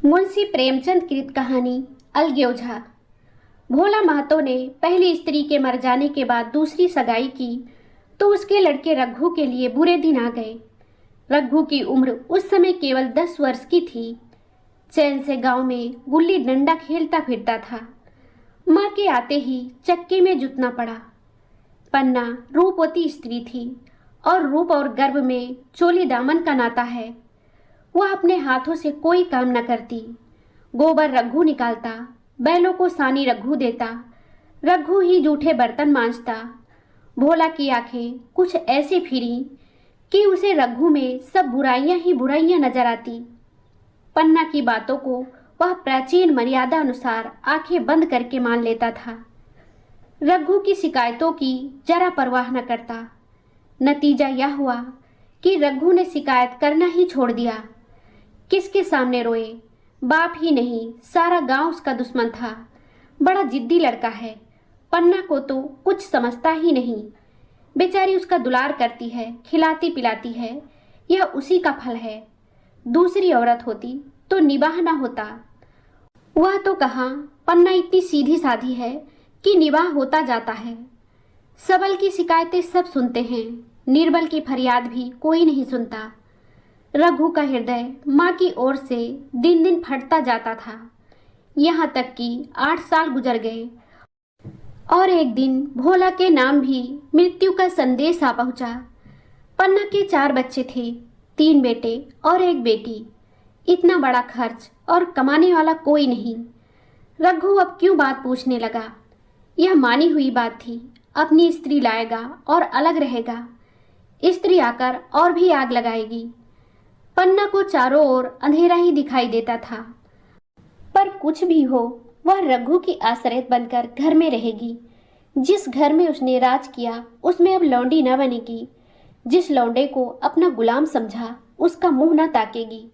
मुंशी प्रेमचंद कृत कहानी अलगे ओझा। भोला महतो ने पहली स्त्री के मर जाने के बाद दूसरी सगाई की तो उसके लड़के रघु के लिए बुरे दिन आ गए। रघु की उम्र उस समय केवल 10 वर्ष की थी। चैन से गांव में गुल्ली डंडा खेलता फिरता था। माँ के आते ही चक्के में जुटना पड़ा। पन्ना रूपवती स्त्री थी और रूप और गर्भ में चोली दामन का नाता है। वह अपने हाथों से कोई काम न करती। गोबर रघु निकालता, बैलों को सानी रघु देता, रघु ही जूठे बर्तन मांजता। भोला की आंखें कुछ ऐसी फिरी कि उसे रघु में सब बुराइयां ही बुराइयां नजर आती। पन्ना की बातों को वह प्राचीन मर्यादा अनुसार आंखें बंद करके मान लेता था। रघु की शिकायतों की जरा परवाह न करता। नतीजा यह हुआ कि रघु ने शिकायत करना ही छोड़ दिया। किसके सामने रोए? बाप ही नहीं, सारा गांव उसका दुश्मन था। बड़ा जिद्दी लड़का है। पन्ना को तो कुछ समझता ही नहीं। बेचारी उसका दुलार करती है, खिलाती पिलाती है। यह उसी का फल है। दूसरी औरत होती तो निबाह ना होता। वह तो कहाँ, पन्ना इतनी सीधी साधी है कि निबाह होता जाता है। सबल की शिकायतें सब सुनते हैं, निर्बल की फरियाद भी कोई नहीं सुनता। रघु का हृदय माँ की ओर से दिन दिन फटता जाता था। यहाँ तक कि 8 साल गुजर गए और एक दिन भोला के नाम भी मृत्यु का संदेश आ पहुँचा। पन्ना के 4 बच्चे थे, 3 बेटे और 1 बेटी। इतना बड़ा खर्च और कमाने वाला कोई नहीं। रघु अब क्यों बात पूछने लगा? यह मानी हुई बात थी। अपनी स्त्री लाएगा और अलग रहेगा। स्त्री आकर और भी आग लगाएगी। पन्ना को चारों ओर अंधेरा ही दिखाई देता था। पर कुछ भी हो, वह रघु की आश्रित बनकर घर में रहेगी। जिस घर में उसने राज किया उसमें अब लौंडी न बनेगी। जिस लौंडे को अपना गुलाम समझा उसका मुंह न ताकेगी।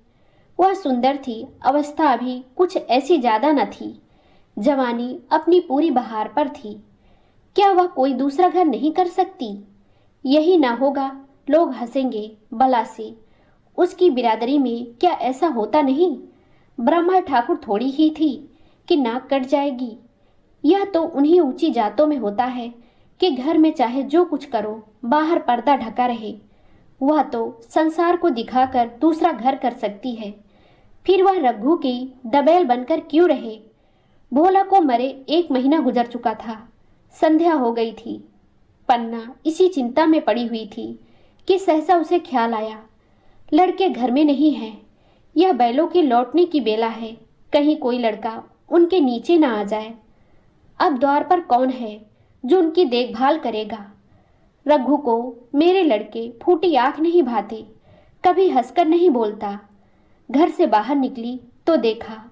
वह सुंदर थी, अवस्था अभी कुछ ऐसी ज्यादा न थी। जवानी अपनी पूरी बहार पर थी। क्या वह कोई दूसरा घर नहीं कर सकती? यही ना होगा, लोग हंसेंगे भला से। उसकी बिरादरी में क्या ऐसा होता नहीं? ब्रह्मा ठाकुर थोड़ी ही थी कि नाक कट जाएगी। यह तो उन्हीं ऊंची जातों में होता है कि घर में चाहे जो कुछ करो, बाहर पर्दा ढका रहे। वह तो संसार को दिखाकर दूसरा घर कर सकती है। फिर वह रघु की दबेल बनकर क्यों रहे? भोला को मरे 1 महीना गुजर चुका था। संध्या हो गई थी। पन्ना इसी चिंता में पड़ी हुई थी कि सहसा उसे ख्याल आया, लड़के घर में नहीं हैं। यह बैलों के लौटने की बेला है। कहीं कोई लड़का उनके नीचे ना आ जाए। अब द्वार पर कौन है जो उनकी देखभाल करेगा? रघु को मेरे लड़के फूटी आंख नहीं भाते, कभी हंसकर नहीं बोलता। घर से बाहर निकली तो देखा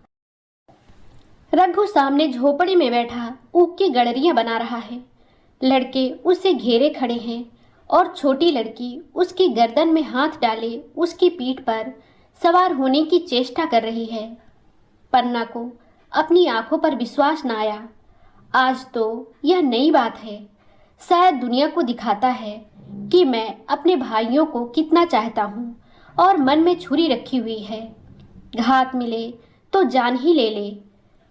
रघु सामने झोपड़ी में बैठा ऊख की गड़रियां बना रहा है। लड़के उससे घेरे खड़े हैं और छोटी लड़की उसकी गर्दन में हाथ डाले उसकी पीठ पर सवार होने की चेष्टा कर रही है। पन्ना को अपनी आंखों पर विश्वास न आया। आज तो यह नई बात है। शायद दुनिया को दिखाता है कि मैं अपने भाइयों को कितना चाहता हूँ और मन में छुरी रखी हुई है। घात मिले तो जान ही ले ले।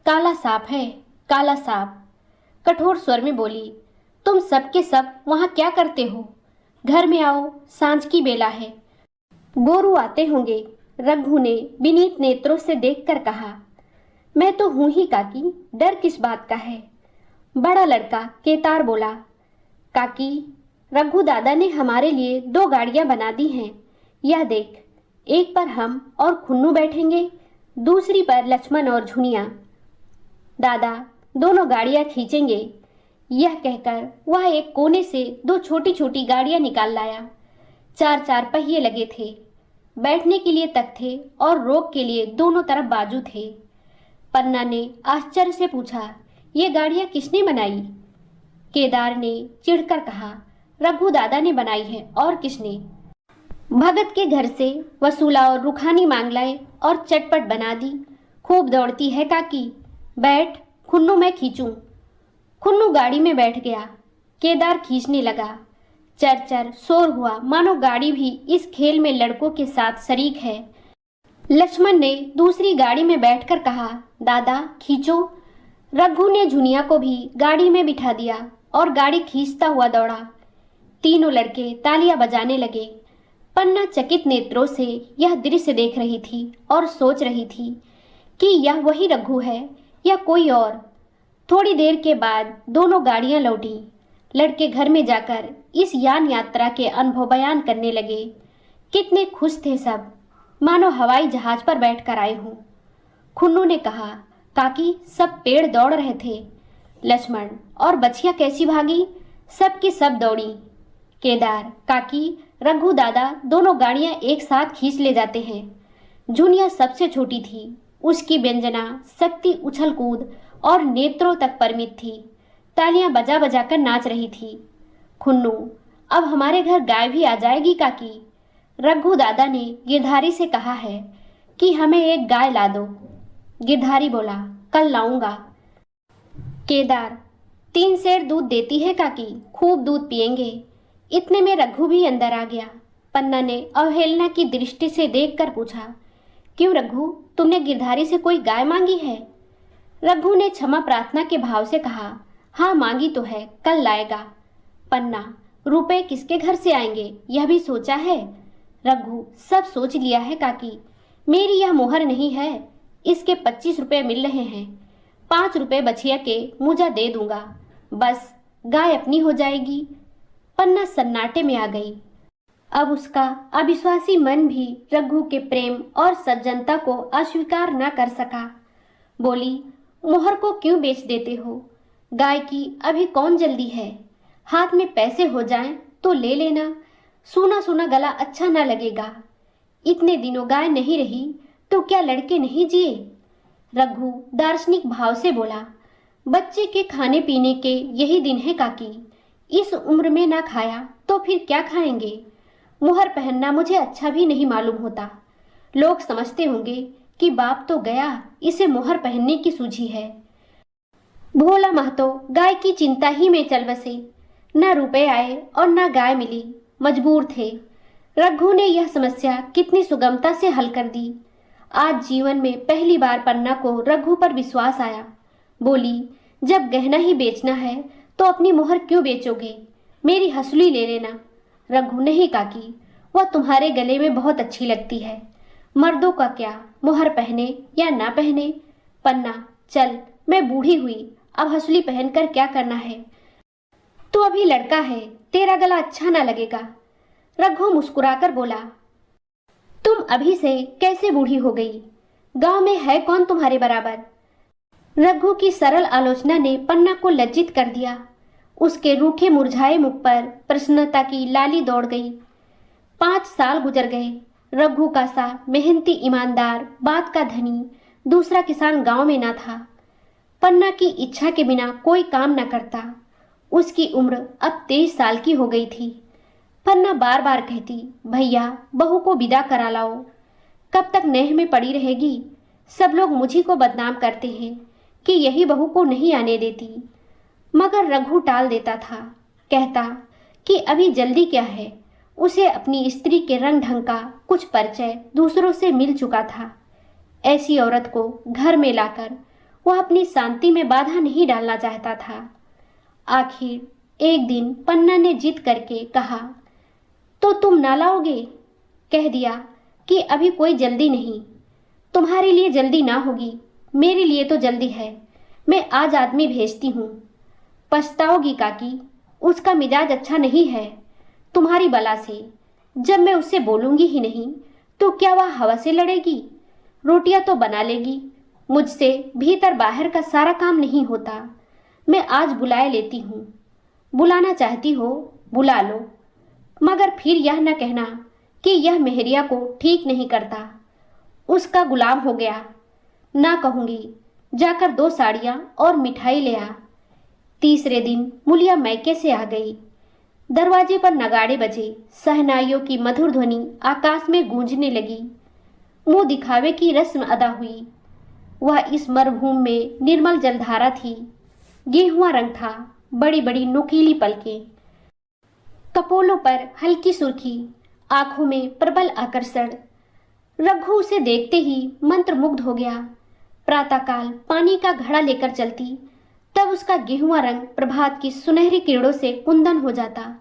काला सांप है, काला सांप। कठोर स्वर में बोली, तुम सब के सब वहाँ क्या करते हो? घर में आओ, सांझ की बेला है। गोरू आते होंगे। रघु ने विनीत नेत्रों से देखकर कहा, मैं तो हूं ही काकी, डर किस बात का है? बड़ा लड़का केतार बोला, काकी, रघु दादा ने हमारे लिए 2 गाड़ियां बना दी हैं। यह देख, एक पर हम और खुन्नू बैठेंगे, दूसरी पर लक्ष्मण और झुनिया। दादा दोनों गाड़ियां खींचेंगे। यह कहकर वह एक कोने से 2 छोटी छोटी गाड़ियां निकाल लाया। 4 पहिए लगे थे। बैठने के लिए तख्त थे और रोक के लिए दोनों तरफ बाजू थे। पन्ना ने आश्चर्य से पूछा, ये गाड़ियां किसने बनाई? केदार ने चिढ़कर कहा, रघु दादा ने बनाई है और किसने? भगत के घर से वसूला और रुखानी मांग लाए और चटपट बना दी। खूब दौड़ती है काकी। बैठ, खुन्नू मैं खींचूं। खुन्नू गाड़ी में बैठ गया। केदार खींचने लगा। चर चर शोर हुआ, मानो गाड़ी भी इस खेल में लड़कों के साथ शरीक है। लक्ष्मण ने दूसरी गाड़ी में बैठकर कहा, दादा खींचो। रघु ने झुनिया को भी गाड़ी में बिठा दिया और गाड़ी खींचता हुआ दौड़ा। तीनों लड़के तालियां बजाने लगे। पन्ना चकित नेत्रों से यह दृश्य देख रही थी और सोच रही थी कि यह वही रघु है या कोई और। थोड़ी देर के बाद दोनों गाड़ियां लौटी। लड़के घर में जाकर इस यान यात्रा के अनुभव बयान करने लगे। कितने खुश थे सब, मानो हवाई जहाज पर बैठकर आए हों। खुन्नू ने कहा, काकी सब पेड़ दौड़ रहे थे। लक्ष्मण, और बछिया कैसी भागी? सब की सब दौड़ी। केदार, काकी रघु दादा दोनों गाड़ियां एक साथ खींच ले जाते हैं। झुनिया सबसे छोटी थी। उसकी व्यंजना शक्ति उछल कूद और नेत्रों तक परिमित थी। तालियां बजा बजा कर नाच रही थी। खुन्नू, अब हमारे घर गाय भी आ जाएगी काकी। रघु दादा ने गिरधारी से कहा है कि हमें एक गाय ला दो। गिरधारी बोला, कल लाऊंगा। केदार, 3 सेर दूध देती है काकी, खूब दूध पिएंगे। इतने में रघु भी अंदर आ गया। पन्ना ने अवहेलना की दृष्टि से देखकर पूछा, क्यों रघु, तुमने गिरधारी से कोई गाय मांगी है? रघु ने क्षमा प्रार्थना के भाव से कहा, हाँ मांगी तो है, कल लाएगा। पन्ना, रुपए किसके घर से आएंगे यह भी सोचा है? रघु, सब सोच लिया है काकी। मेरी यह मोहर नहीं है। इसके 25 रुपये मिल रहे हैं। 5 रुपये बछिया के मुझा दे दूंगा, बस गाय अपनी हो जाएगी। पन्ना सन्नाटे में आ गई। अब उसका अविश्वासी मन भी रघु के प्रेम और सज्जनता को अस्वीकार न कर सका। बोली, मोहर को क्यों बेच देते हो? गाय की अभी कौन जल्दी है? हाथ में पैसे हो जाएं तो ले लेना। सूना सूना गला अच्छा न लगेगा। इतने दिनों गाय नहीं रही तो क्या लड़के नहीं जिए? रघु दार्शनिक भाव से बोला, बच्चे के खाने पीने के यही दिन है काकी। इस उम्र में ना खाया तो फिर क्या खाएंगे? मुहर पहनना मुझे अच्छा भी नहीं मालूम होता। लोग समझते होंगे कि बाप तो गया, इसे मुहर पहनने की सूझी है। भोला महतो गाय की चिंता ही में चल बसे। ना रुपए आए और ना गाय मिली, मजबूर थे। रघु ने यह समस्या कितनी सुगमता से हल कर दी। आज जीवन में पहली बार पन्ना को रघु पर विश्वास आया। बोली, जब गहना ही बेचना है तो अपनी मोहर क्यों बेचोगे? मेरी हंसुली ले लेना। रघु, नहीं काकी, वह तुम्हारे गले में बहुत अच्छी लगती है। मर्दों का क्या, मोहर पहने या ना पहने। पन्ना, चल, मैं बूढ़ी हुई, अब हंसुली पहनकर क्या करना है? तू अभी लड़का है, तेरा गला अच्छा ना लगेगा। रघु मुस्कुराकर बोला, तुम अभी से कैसे बूढ़ी हो गई? गांव में है कौन तुम्हारे बराबर? रघु की सरल आलोचना ने पन्ना को लज्जित कर दिया। उसके रूखे मुरझाए मुख पर प्रसन्नता की लाली दौड़ गई। 5 साल गुजर गए। रघु का सा मेहनती ईमानदार, बात का धनी दूसरा किसान गांव में ना था। पन्ना की इच्छा के बिना कोई काम न करता। उसकी उम्र अब 23 साल की हो गई थी। पन्ना बार बार कहती, भैया बहू को विदा करा लाओ। कब तक नेह में पड़ी रहेगी? सब लोग मुझी को बदनाम करते हैं कि यही बहू को नहीं आने देती। मगर रघु टाल देता था, कहता कि अभी जल्दी क्या है। उसे अपनी स्त्री के रंग ढंग का कुछ परिचय दूसरों से मिल चुका था। ऐसी औरत को घर में लाकर वह अपनी शांति में बाधा नहीं डालना चाहता था। आखिर एक दिन पन्ना ने जिद करके कहा, तो तुम ना लाओगे? कह दिया कि अभी कोई जल्दी नहीं। तुम्हारे लिए जल्दी ना होगी, मेरे लिए तो जल्दी है। मैं आज आदमी भेजती हूँ। पछताओगी काकी, उसका मिजाज अच्छा नहीं है तुम्हारी बला से। जब मैं उससे बोलूँगी ही नहीं तो क्या वह हवा से लड़ेगी? रोटियां तो बना लेगी, मुझसे भीतर बाहर का सारा काम नहीं होता। मैं आज बुलाए लेती हूँ। बुलाना चाहती हो बुला लो, मगर फिर यह न कहना कि यह मेहरिया को ठीक नहीं करता, उसका गुलाम हो गया। ना कहूँगी, जाकर 2 साड़ियाँ और मिठाई ले आ। तीसरे दिन मुलिया मैके से आ गई। दरवाजे पर नगाड़े बजे, सहनाइयों की मधुर ध्वनि आकाश में गूंजने लगी। मुंह दिखावे की रस्म अदा हुई। वह इस मरुभूमि में निर्मल जलधारा थी। गेहुआ रंग था, बड़ी बड़ी नुकीली पलकें, कपोलों पर हल्की सुर्खी, आंखों में प्रबल आकर्षण। रघु उसे देखते ही मंत्रमुग्ध हो गया। प्रातःकाल पानी का घड़ा लेकर चलती, तब उसका गेहुआ रंग प्रभात की सुनहरी किरणों से कुंदन हो जाता।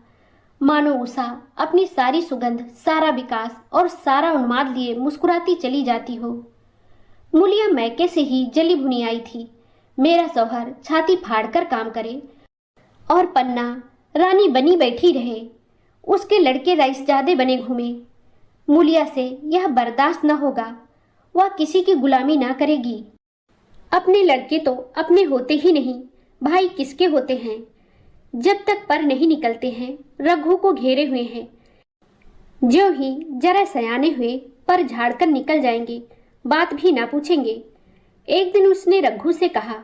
मानो उषा अपनी सारी सुगंध, सारा विकास और सारा उन्माद लिए मुस्कुराती चली जाती हो। मूलिया मैके से ही जली भुनी आई थी। मेरा सौहर छाती फाड़कर काम करे और पन्ना रानी बनी बैठी रहे, उसके लड़के रईसजादे बने घूमे। मूलिया से यह बर्दाश्त न होगा। वह किसी की गुलामी ना करेगी। अपने लड़के तो अपने होते ही नहीं, भाई किसके होते हैं? जब तक पर नहीं निकलते हैं, रघु को घेरे हुए हैं। ज्यों ही जरा सयाने हुए पर झाड़कर निकल जाएंगे, बात भी ना पूछेंगे। एक दिन उसने रघु से कहा,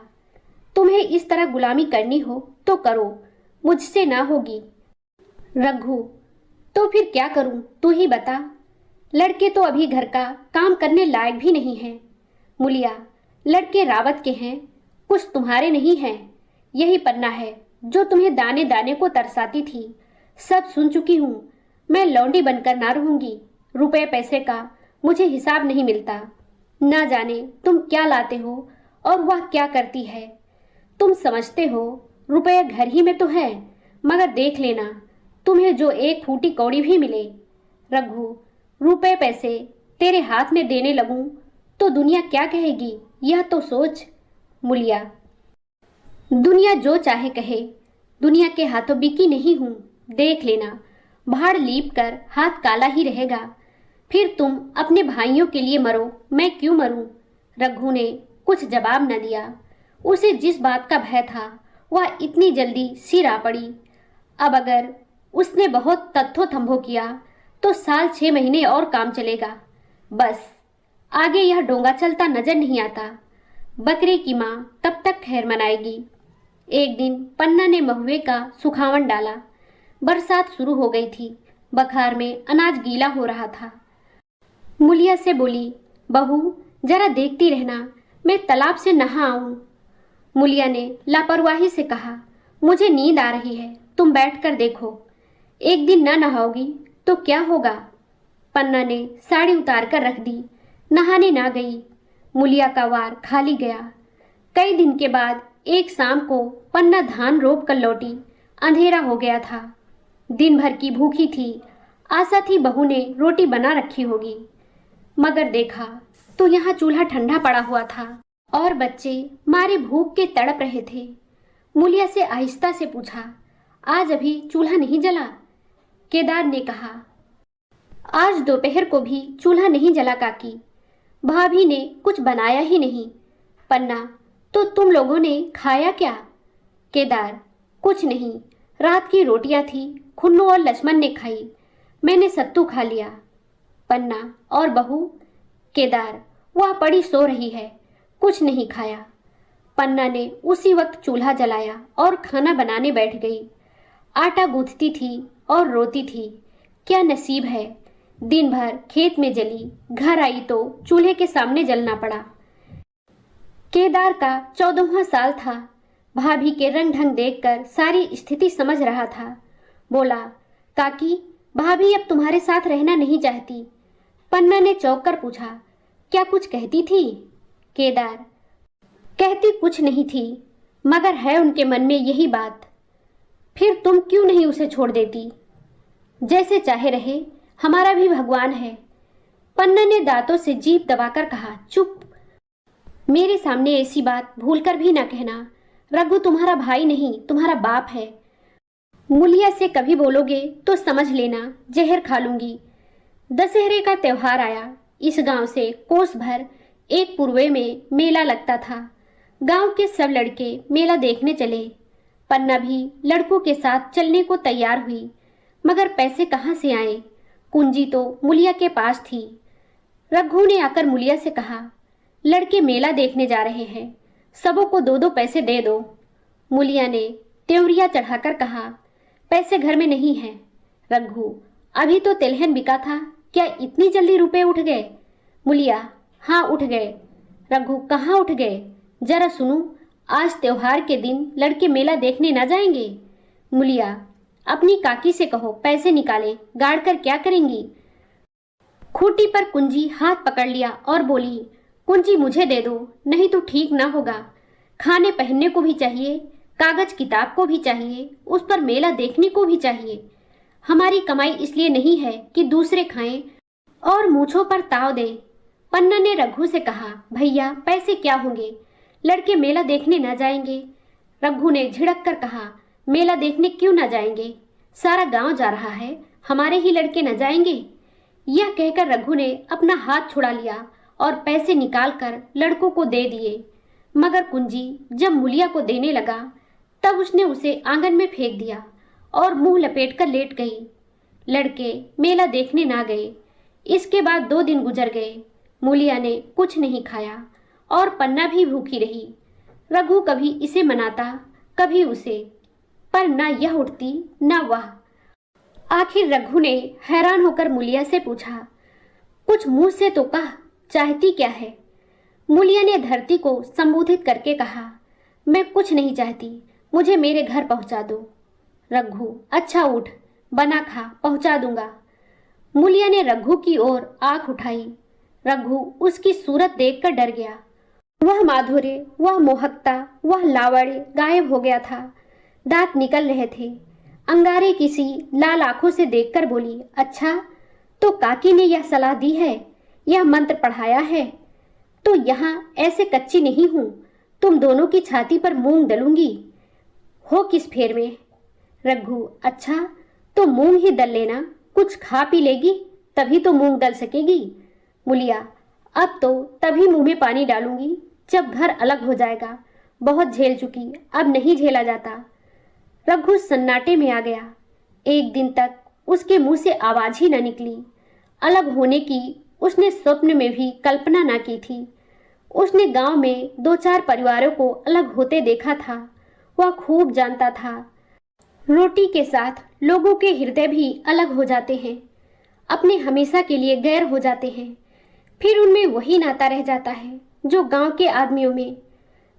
तुम्हें इस तरह गुलामी करनी हो तो करो, मुझसे ना होगी। रघु, तो फिर क्या करूं, तू ही बता। लड़के तो अभी घर का काम करने लायक भी नहीं है। मूलिया, लड़के रावत के हैं, कुछ तुम्हारे नहीं हैं। यही पन्ना है जो तुम्हें दाने दाने को तरसाती थी। सब सुन चुकी हूं। मैं लौंडी बनकर ना रहूंगी। रुपए पैसे का मुझे हिसाब नहीं मिलता। ना जाने तुम क्या लाते हो और वह क्या करती है। तुम समझते हो रुपये घर ही में तो है, मगर देख लेना तुम्हें जो एक फूटी कौड़ी भी मिले। रघु, रुपए पैसे तेरे हाथ में देने लगूं तो दुनिया क्या कहेगी, यह तो सोच। मूलिया, दुनिया जो चाहे कहे, दुनिया के हाथों बिकी नहीं हूं। देख लेना, भाड़ लीप कर हाथ काला ही रहेगा। फिर तुम अपने भाइयों के लिए मरो, मैं क्यों मरूं? रघु ने कुछ जवाब न दिया। उसे जिस बात का भय था वह इतनी जल्दी सिर आ पड़ी। अब अगर उसने बहुत तत्थो थम्भो किया तो साल 6 महीने और काम चलेगा। बस आगे यह डोंगा चलता नजर नहीं आता। बकरे की माँ तब तक खैर मनाएगी। एक दिन पन्ना ने महुए का सुखावन डाला। बरसात शुरू हो गई थी। बखार में अनाज गीला हो रहा था। मूलिया से बोली, बहू जरा देखती रहना, मैं तालाब से नहा आऊं। मूलिया ने लापरवाही से कहा, मुझे नींद आ रही है, तुम बैठकर देखो। एक दिन न नहाओगी तो क्या होगा? पन्ना ने साड़ी उतार कर रख दी, नहाने ना गई। मूलिया का वार खाली गया। कई दिन के बाद एक शाम को पन्ना धान रोप कर लौटी। अंधेरा हो गया था। दिन भर की भूखी थी। आशा थी बहू ने रोटी बना रखी होगी, मगर देखा तो यहाँ चूल्हा ठंडा पड़ा हुआ था और बच्चे मारे भूख के तड़प रहे थे। मूलिया से आहिस्ता से पूछा, आज अभी चूल्हा नहीं जला? केदार ने कहा, आज दोपहर को भी चूल्हा नहीं जला काकी। भाभी ने कुछ बनाया ही नहीं। पन्ना, तो तुम लोगों ने खाया क्या? केदार, कुछ नहीं, रात की रोटियां थी, खुन्नू और लक्ष्मण ने खाई, मैंने सत्तू खा लिया। पन्ना, और बहू? केदार, वह पड़ी सो रही है, कुछ नहीं खाया। पन्ना ने उसी वक्त चूल्हा जलाया और खाना बनाने बैठ गई। आटा गूंथती थी और रोती थी, क्या नसीब है। दिन भर खेत में जली, घर आई तो चूल्हे के सामने जलना पड़ा। केदार का 14वां साल था। भाभी के रंग ढंग देखकर सारी स्थिति समझ रहा था। बोला, काकी, भाभी अब तुम्हारे साथ रहना नहीं चाहती। पन्ना ने चौंक कर पूछा, क्या कुछ कहती थी? केदार, कहती कुछ नहीं थी, मगर है उनके मन में यही बात। फिर तुम क्यों नहीं उसे छोड़ देती? जैसे चाहे रहे, हमारा भी भगवान है। पन्ना ने दांतों से जीभ दबाकर कहा, चुप, मेरे सामने ऐसी बात भूलकर भी ना कहना। रघु तुम्हारा भाई नहीं, तुम्हारा बाप है। मूलिया से कभी बोलोगे तो समझ लेना जहर खा लूंगी। दशहरे का त्योहार आया। इस गांव से कोस भर एक पूर्वे में मेला लगता था। गांव के सब लड़के मेला देखने चले। पन्ना भी लड़कों के साथ चलने को तैयार हुई, मगर पैसे कहाँ से आए? कुंजी तो मूलिया के पास थी। रघु ने आकर मूलिया से कहा, लड़के मेला देखने जा रहे हैं, सबों को 2-2 पैसे दे दो। मूलिया ने त्योरिया चढ़ाकर कहा, पैसे घर में नहीं है। रघु, अभी तो तिलहन बिका था, क्या इतनी जल्दी रुपए उठ गए? मूलिया, हाँ उठ गए। रघु, कहाँ उठ गए? जरा सुनो, आज त्योहार के दिन लड़के मेला देखने न जाएंगे? मूलिया, अपनी काकी से कहो पैसे निकालें, गाड़ कर क्या करेंगी? खूंटी पर कुंजी हाथ पकड़ लिया और बोली, कुंजी मुझे दे दो, नहीं तो ठीक ना होगा। खाने पहनने को भी चाहिए, कागज किताब को भी चाहिए, उस पर मेला देखने को भी चाहिए। हमारी कमाई इसलिए नहीं है कि दूसरे खाएं और मूछों पर ताव दें। पन्ना ने रघु से कहा, भैया पैसे क्या होंगे, लड़के मेला देखने न जाएंगे। रघु ने झिड़क कर कहा, मेला देखने क्यों न जाएंगे, सारा गांव जा रहा है, हमारे ही लड़के न जाएंगे। यह कहकर रघु ने अपना हाथ छुड़ा लिया और पैसे निकालकर लड़कों को दे दिए। मगर कुंजी जब मुलिया को देने लगा तब उसने उसे आंगन में फेंक दिया और मुंह लपेटकर लेट गई। लड़के मेला देखने ना गए। इसके बाद 2 दिन गुजर गए। मुलिया ने कुछ नहीं खाया और पन्ना भी भूखी रही। रघु कभी इसे मनाता कभी उसे, पर न यह उठती न वह। आखिर रघु ने हैरान होकर मुलिया से पूछा, कुछ मुंह से तो कह, चाहती क्या है। मुलिया ने धरती को संबोधित करके कहा, मैं कुछ नहीं चाहती, मुझे मेरे घर पहुंचा दो। रघु, अच्छा उठ, बना खा, पहुंचा दूंगा। मुलिया ने रघु की ओर आंख उठाई। रघु उसकी सूरत देखकर डर गया। वह माधुर्य, वह मोहकता, वह लावण्य गायब हो गया था। दांत निकल रहे थे। अंगारे किसी लाल आंखों से देखकर बोली, अच्छा तो काकी ने यह सलाह दी है, यह मंत्र पढ़ाया है, तो यहाँ ऐसे कच्ची नहीं हूं, तुम दोनों की छाती पर मूंग डलूंगी। हो किस फेर में। रघु, अच्छा तो मूंग ही दल लेना, कुछ खा पी लेगी तभी तो मूंग दल सकेगी। मुलिया, अब तो तभी मुंह में पानी डालूंगी जब घर अलग हो जाएगा, बहुत झेल चुकी, अब नहीं झेला जाता। रघु सन्नाटे में आ गया। एक दिन तक उसके मुंह से आवाज ही न निकली। अलग होने की उसने स्वप्न में भी कल्पना न की थी। उसने गांव में 2-4 परिवारों को अलग होते देखा था। वह खूब जानता था, रोटी के साथ लोगों के हृदय भी अलग हो जाते हैं, अपने हमेशा के लिए गैर हो जाते हैं, फिर उनमें वही नाता रह जाता है जो गांव के आदमियों में।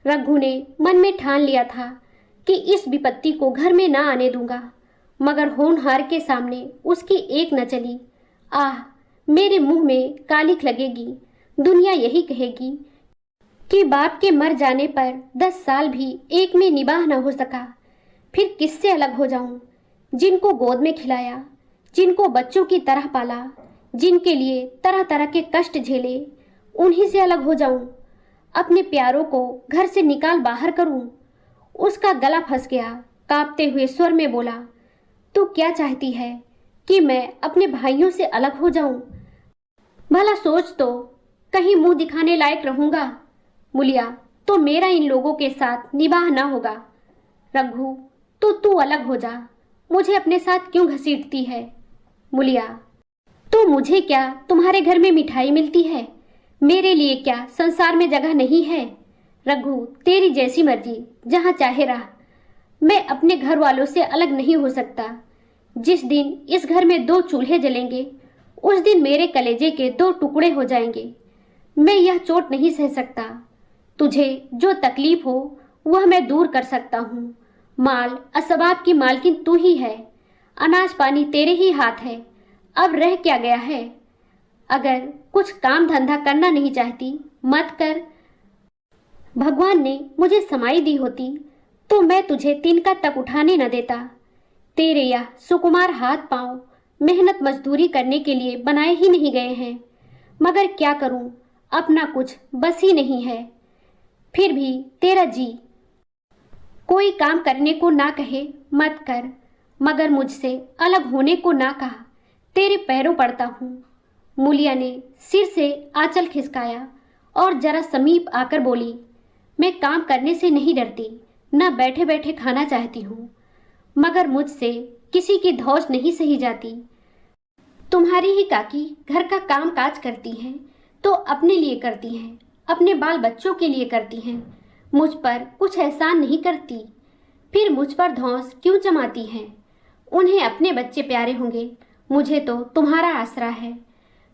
रघु ने मन में ठान लिया था कि इस विपत्ति को घर में ना आने दूंगा, मगर होनहार के सामने उसकी एक न चली। आह, मेरे मुंह में कालिख लगेगी, दुनिया यही कहेगी कि बाप के मर जाने पर 10 साल भी एक में निबाह न हो सका। फिर किससे अलग हो जाऊं, जिनको गोद में खिलाया, जिनको बच्चों की तरह पाला, जिनके लिए तरह तरह के कष्ट झेले, उन्हीं से अलग हो जाऊं, अपने प्यारों को घर से निकाल बाहर करूं। उसका गला फंस गया। कांपते हुए स्वर में बोला, तू क्या चाहती है कि मैं अपने भाइयों से अलग हो जाऊं? भला सोच तो, कहीं मुंह दिखाने लायक रहूंगा? मुलिया, तो मेरा इन लोगों के साथ निबाह ना होगा। रघु, तो तू अलग हो जा, मुझे अपने साथ क्यों घसीटती है? मुलिया, तो मुझे क्या तुम्हारे घर में मिठाई मिलती है, मेरे लिए क्या संसार में जगह नहीं है? रघु, तेरी जैसी मर्जी, जहां चाहे रह, मैं अपने घर वालों से अलग नहीं हो सकता। जिस दिन इस घर में 2 चूल्हे जलेंगे उस दिन मेरे कलेजे के 2 टुकड़े हो जाएंगे। मैं यह चोट नहीं सह सकता। तुझे जो तकलीफ हो वह मैं दूर कर सकता हूँ। माल असबाब की मालकिन तू ही है, अनाज पानी तेरे ही हाथ है, अब रह क्या गया है? अगर कुछ काम धंधा करना नहीं चाहती मत कर। भगवान ने मुझे समाई दी होती तो मैं तुझे तिनका तक उठाने न देता। तेरे यह सुकुमार हाथ पांव मेहनत मजदूरी करने के लिए बनाए ही नहीं गए हैं, मगर क्या करूं, अपना कुछ बस ही नहीं है। फिर भी तेरा जी, कोई काम करने को ना कहे मत कर, मगर मुझसे अलग होने को ना कहा, तेरे पैरों पड़ता हूँ। मुलिया ने सिर से आंचल खिसकाया और जरा समीप आकर बोली, मैं काम करने से नहीं डरती, न बैठे बैठे खाना चाहती हूँ, मगर मुझसे किसी की धौंस नहीं सही जाती। तुम्हारी ही काकी घर का काम काज करती हैं तो अपने लिए करती हैं, अपने बाल बच्चों के लिए करती हैं, मुझ पर कुछ एहसान नहीं करती, फिर मुझ पर धौंस क्यों जमाती हैं? उन्हें अपने बच्चे प्यारे होंगे, मुझे तो तुम्हारा आसरा है।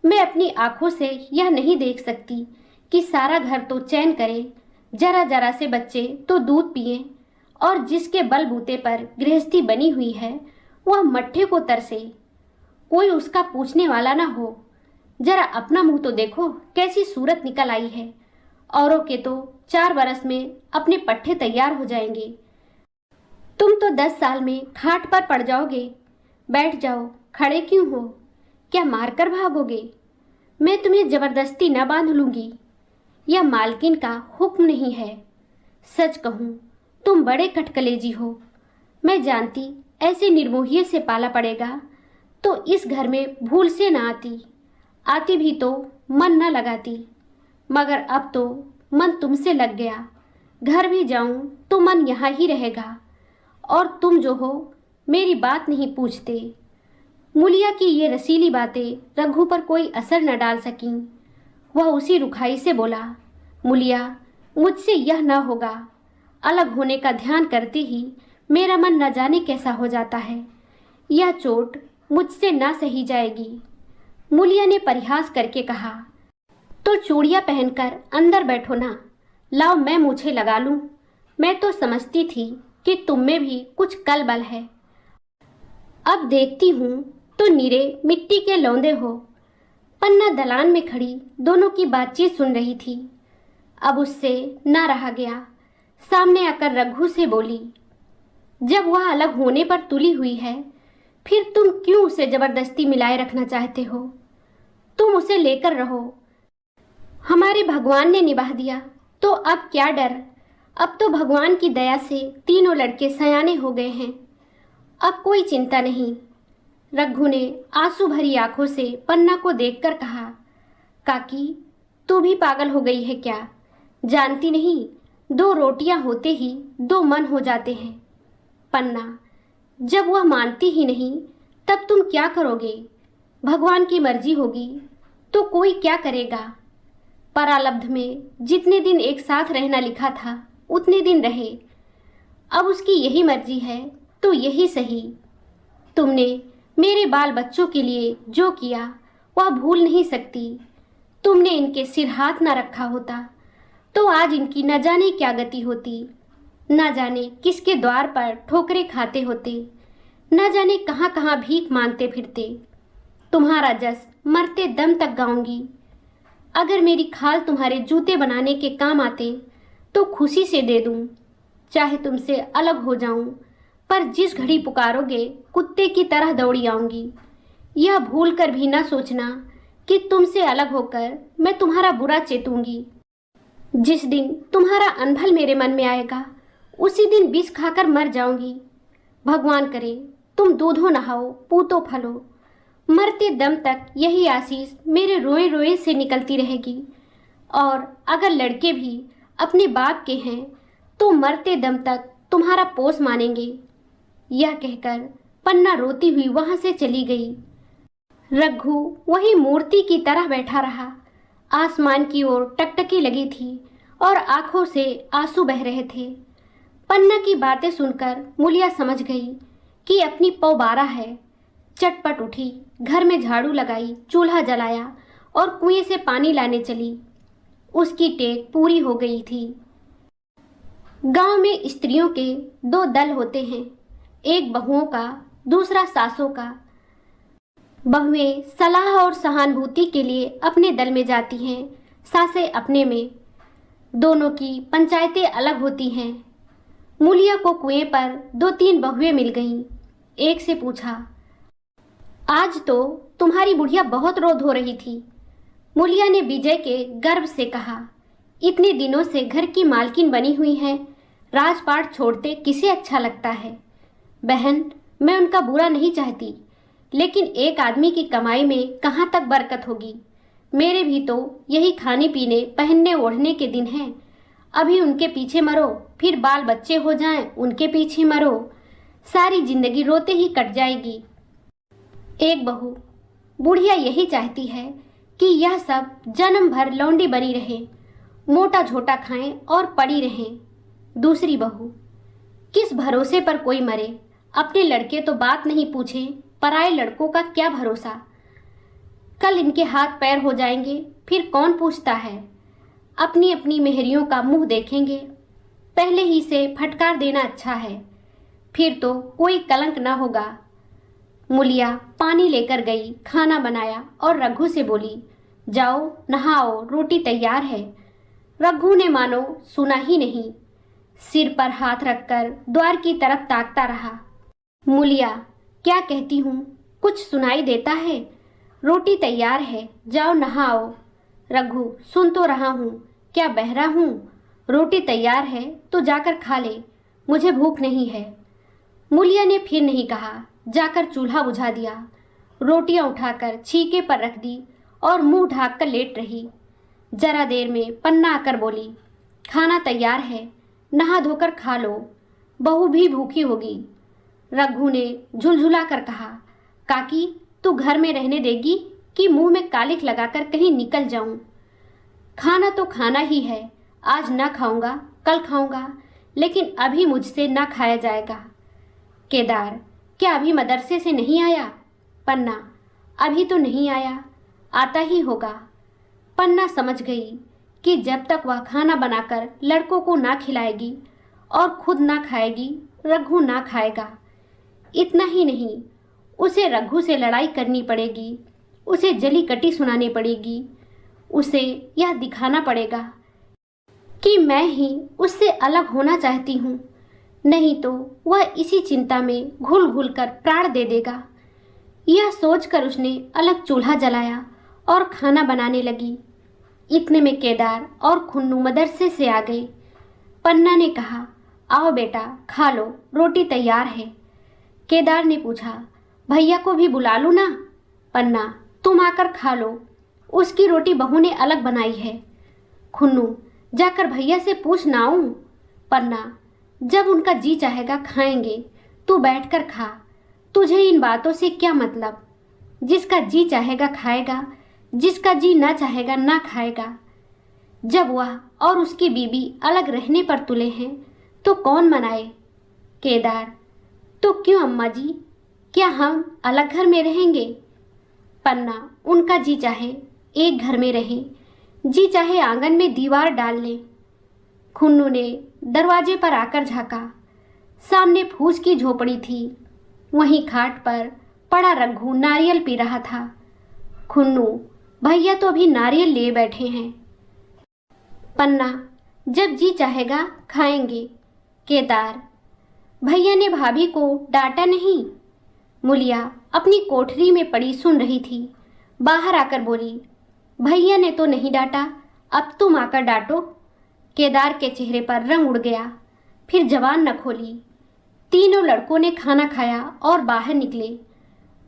मैं अपनी आंखों से यह नहीं देख सकती कि सारा घर तो चैन करे, जरा जरा से बच्चे तो दूध पिए, और जिसके बलबूते पर गृहस्थी बनी हुई है वह मट्ठे को तरसे, कोई उसका पूछने वाला ना हो। जरा अपना मुंह तो देखो, कैसी सूरत निकल आई है। औरों के तो 4 बरस में अपने पट्टे तैयार हो जाएंगे, तुम तो 10 साल में खाट पर पड़ जाओगे। बैठ जाओ, खड़े क्यों हो? क्या मारकर भागोगे? मैं तुम्हें जबरदस्ती न बांध लूंगी, यह मालकिन का हुक्म नहीं है। सच कहूँ तुम बड़े कटकलेजी हो। मैं जानती ऐसे निर्मोहिये से पाला पड़ेगा तो इस घर में भूल से न आती भी तो मन न लगाती, मगर अब तो मन तुमसे लग गया। घर भी जाऊं तो मन यहाँ ही रहेगा, और तुम जो हो मेरी बात नहीं पूछते। मुलिया की ये रसीली बातें रघु पर कोई असर न डाल सकीं। वह उसी रुखाई से बोला, मुलिया, मुझसे यह न होगा। अलग होने का ध्यान करते ही मेरा मन न जाने कैसा हो जाता है। यह चोट मुझसे न सही जाएगी। मुलिया ने परिहास करके कहा, तो चूड़ियाँ पहनकर अंदर बैठो ना, लाओ मैं मुझे लगा लूं। मैं तो समझती थी कि तुम में भी कुछ कल बल है, अब देखती हूँ तो निरे मिट्टी के लौंदे हो। पन्ना दलान में खड़ी दोनों की बातचीत सुन रही थी। अब उससे ना रहा गया, सामने आकर रघु से बोली, जब वह अलग होने पर तुली हुई है, फिर तुम क्यों उसे जबरदस्ती मिलाए रखना चाहते हो? तुम उसे लेकर रहो, हमारे भगवान ने निभा दिया तो अब क्या डर। अब तो भगवान की दया से तीनों लड़के सयाने हो गए हैं, अब कोई चिंता नहीं। रघु ने आंसू भरी आंखों से पन्ना को देखकर कहा, काकी तू भी पागल हो गई है क्या? जानती नहीं, 2 रोटियां होते ही 2 मन हो जाते हैं। पन्ना, जब वह मानती ही नहीं तब तुम क्या करोगे? भगवान की मर्जी होगी तो कोई क्या करेगा। परालब्ध में जितने दिन एक साथ रहना लिखा था उतने दिन रहे, अब उसकी यही मर्जी है तो यही सही। तुमने मेरे बाल बच्चों के लिए जो किया वह भूल नहीं सकती। तुमने इनके सिर हाथ ना रखा होता तो आज इनकी न जाने क्या गति होती, न जाने किसके द्वार पर ठोकरे खाते होते, न जाने कहाँ कहाँ भीख मांगते फिरते। तुम्हारा जस मरते दम तक गाऊंगी। अगर मेरी खाल तुम्हारे जूते बनाने के काम आते तो खुशी से दे दूं, चाहे तुमसे अलग हो जाऊं, पर जिस घड़ी पुकारोगे कुत्ते की तरह दौड़ी आऊंगी। यह भूल कर भी न सोचना कि तुमसे अलग होकर मैं तुम्हारा बुरा चेतूंगी। जिस दिन तुम्हारा अनभल मेरे मन में आएगा उसी दिन विष खाकर मर जाऊंगी। भगवान करे तुम दूधो नहाओ पूतो फलो। मरते दम तक यही आशीष मेरे रोए रोए से निकलती रहेगी। और अगर लड़के भी अपने बाप के हैं तो मरते दम तक तुम्हारा पोस मानेंगे। यह कहकर पन्ना रोती हुई वहां से चली गई। रघु वही मूर्ति की तरह बैठा रहा। आसमान की ओर टकटकी लगी थी और आंखों से आंसू बह रहे थे। पन्ना की बातें सुनकर मुलिया समझ गई कि अपनी पौ बारा है। चटपट उठी, घर में झाड़ू लगाई, चूल्हा जलाया और कुएं से पानी लाने चली। उसकी टेक पूरी हो गई थी। गांव में स्त्रियों के 2 दल होते हैं, एक बहुओं का, दूसरा सासों का। बहुएं सलाह और सहानुभूति के लिए अपने दल में जाती हैं, सासें अपने में। दोनों की पंचायतें अलग होती हैं। मुलिया को कुएं पर 2-3 बहुएं मिल गईं। एक से पूछा, आज तो तुम्हारी बुढ़िया बहुत रोध हो रही थी। मुलिया ने विजय के गर्व से कहा, इतने दिनों से घर की मालकिन बनी हुई है, राजपाट छोड़ते किसे अच्छा लगता है। बहन, मैं उनका बुरा नहीं चाहती, लेकिन एक आदमी की कमाई में कहाँ तक बरकत होगी। मेरे भी तो यही खाने पीने पहनने ओढ़ने के दिन हैं। अभी उनके पीछे मरो, फिर बाल बच्चे हो जाएं, उनके पीछे मरो, सारी जिंदगी रोते ही कट जाएगी। एक बहू, बुढ़िया यही चाहती है कि यह सब जन्म भर लौंडी बनी रहे, मोटा झोटा खाएं और पड़ी रहें। दूसरी बहू, किस भरोसे पर कोई मरे, अपने लड़के तो बात नहीं पूछे, पराए लड़कों का क्या भरोसा। कल इनके हाथ पैर हो जाएंगे, फिर कौन पूछता है। अपनी अपनी मेहरियों का मुंह देखेंगे। पहले ही से फटकार देना अच्छा है, फिर तो कोई कलंक ना होगा। मुलिया पानी लेकर गई, खाना बनाया और रघु से बोली, जाओ नहाओ, रोटी तैयार है। रघु ने मानो सुना ही नहीं, सिर पर हाथ रखकर द्वार की तरफ ताकता रहा। मूलिया, क्या कहती हूँ, कुछ सुनाई देता है? रोटी तैयार है, जाओ नहाओ। रघु, सुन तो रहा हूँ, क्या बहरा हूँ? रोटी तैयार है तो जाकर खा ले, मुझे भूख नहीं है। मूलिया ने फिर नहीं कहा, जाकर चूल्हा बुझा दिया, रोटियां उठाकर छीके पर रख दी और मुंह ढाक कर लेट रही। जरा देर में पन्ना आकर बोली, खाना तैयार है, नहा धोकर खा लो, बहू भी भूखी होगी। रघु ने झुलझुला कर कहा, काकी तू घर में रहने देगी कि मुंह में कालिख लगाकर कहीं निकल जाऊं? खाना तो खाना ही है, आज ना खाऊंगा कल खाऊंगा, लेकिन अभी मुझसे ना खाया जाएगा। केदार, क्या अभी मदरसे से नहीं आया? पन्ना, अभी तो नहीं आया, आता ही होगा। पन्ना समझ गई कि जब तक वह खाना बनाकर लड़कों को ना खिलाएगी और खुद ना खाएगी, रघु ना खाएगा। इतना ही नहीं, उसे रघु से लड़ाई करनी पड़ेगी, उसे जली कटी सुनानी पड़ेगी, उसे यह दिखाना पड़ेगा कि मैं ही उससे अलग होना चाहती हूँ, नहीं तो वह इसी चिंता में घुल घुल कर प्राण दे देगा। यह सोचकर उसने अलग चूल्हा जलाया और खाना बनाने लगी। इतने में केदार और खुन्नू मदरसे से आ गए। पन्ना ने कहा, आओ बेटा खा लो, रोटी तैयार है। केदार ने पूछा, भैया को भी बुला लूँ ना? पन्ना, तुम आकर खा लो, उसकी रोटी बहू ने अलग बनाई है। खुन्नू, जाकर भैया से पूछ ना आऊं? पन्ना, जब उनका जी चाहेगा खाएंगे, तू बैठकर खा, तुझे इन बातों से क्या मतलब? जिसका जी चाहेगा खाएगा, जिसका जी ना चाहेगा ना खाएगा। जब वह और उसकी बीबी अलग रहने पर तुले हैं तो कौन मनाए? केदार, तो क्यों अम्मा जी, क्या हम अलग घर में रहेंगे? पन्ना, उनका जी चाहे एक घर में रहें, जी चाहे आंगन में दीवार डाल लें। खुन्नू ने दरवाजे पर आकर झांका। सामने फूस की झोपड़ी थी, वहीं खाट पर पड़ा रघु नारियल पी रहा था। खुन्नू, भैया तो अभी नारियल ले बैठे हैं। पन्ना, जब जी चाहेगा खाएंगे। केदार, भैया ने भाभी को डांटा नहीं? मूलिया अपनी कोठरी में पड़ी सुन रही थी, बाहर आकर बोली, भैया ने तो नहीं डांटा, अब तुम आकर डांटो। केदार के चेहरे पर रंग उड़ गया, फिर जबान न खोली। तीनों लड़कों ने खाना खाया और बाहर निकले।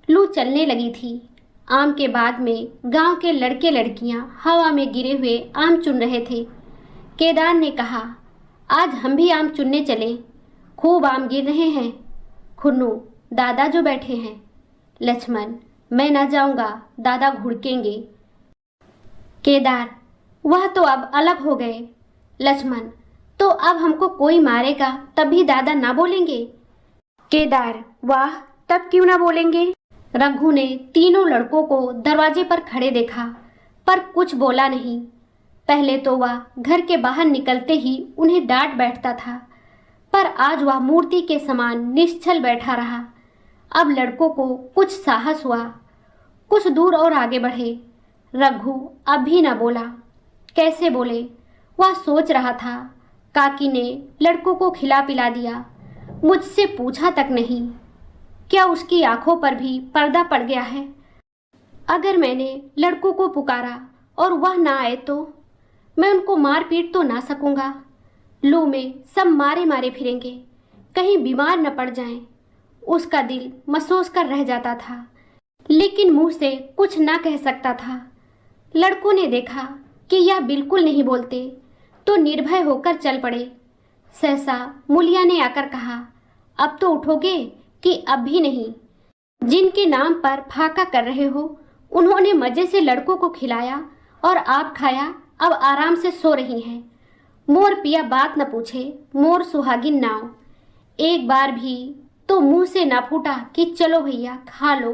लू चलने लगी थी। आम के बाग में गांव के लड़के लड़कियां हवा में गिरे हुए आम चुन रहे थे। केदार ने कहा, आज हम भी आम चुनने चले, खूब आम गिर रहे हैं। खुन्नू, दादा जो बैठे हैं। लक्ष्मण, मैं ना जाऊंगा, दादा घुड़केंगे। केदार, वह तो अब अलग हो गए। लक्ष्मण, तो अब हमको कोई मारेगा तब भी दादा ना बोलेंगे? केदार, वाह, तब क्यों ना बोलेंगे? रघु ने तीनों लड़कों को दरवाजे पर खड़े देखा, पर कुछ बोला नहीं। पहले तो वह घर के बाहर निकलते ही उन्हें डांट बैठता था, पर आज वह मूर्ति के समान निश्चल बैठा रहा। अब लड़कों को कुछ साहस हुआ, कुछ दूर और आगे बढ़े। रघु अब भी न बोला। कैसे बोले, वह सोच रहा था। काकी ने लड़कों को खिला पिला दिया, मुझसे पूछा तक नहीं। क्या उसकी आंखों पर भी पर्दा पड़ गया है? अगर मैंने लड़कों को पुकारा और वह ना आए तो मैं उनको मार पीट तो ना सकूंगा। लू में सब मारे मारे फिरेंगे, कहीं बीमार न पड़ जाएं। उसका दिल महसूस कर रह जाता था, लेकिन मुंह से कुछ ना कह सकता था। लड़कों ने देखा कि यह बिल्कुल नहीं बोलते तो निर्भय होकर चल पड़े। सहसा मूलिया ने आकर कहा, अब तो उठोगे कि अब भी नहीं? जिनके नाम पर फाका कर रहे हो उन्होंने मजे से लड़कों को खिलाया और आप खाया, अब आराम से सो रही हैं। मोर पिया बात न पूछे, मोर सुहागिन नाव। एक बार भी तो मुंह से ना फूटा कि चलो भैया खा लो।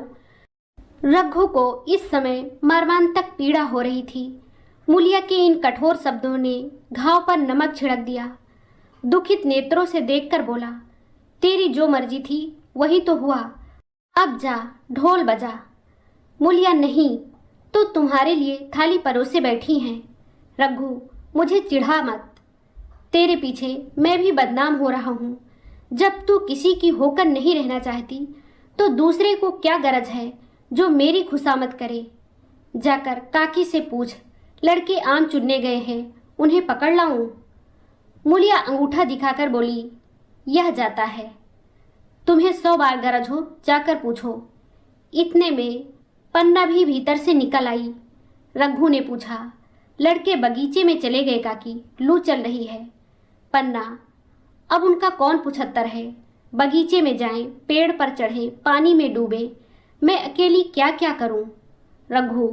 रघु को इस समय मर्मांतक पीड़ा हो रही थी। मूलिया के इन कठोर शब्दों ने घाव पर नमक छिड़क दिया। दुखित नेत्रों से देखकर बोला, तेरी जो मर्जी थी वही तो हुआ, अब जा ढोल बजा। मूलिया, नहीं, तो तुम्हारे लिए थाली परोसे बैठी हैं। रघु, मुझे चिढ़ा मत। तेरे पीछे मैं भी बदनाम हो रहा हूँ। जब तू किसी की होकर नहीं रहना चाहती तो दूसरे को क्या गरज है जो मेरी खुशामद करे। जाकर काकी से पूछ, लड़के आम चुनने गए हैं, उन्हें पकड़ लाऊं? मूलिया अंगूठा दिखाकर बोली, यह जाता है। तुम्हें 100 बार गरज हो जाकर पूछो। इतने में पन्ना भी भीतर से निकल आई। रघु ने पूछा, लड़के बगीचे में चले गए काकी, लू चल रही है। पन्ना, अब उनका कौन पुछत्तर है। बगीचे में जाएं, पेड़ पर चढ़ें, पानी में डूबें, मैं अकेली क्या क्या करूं। रघु,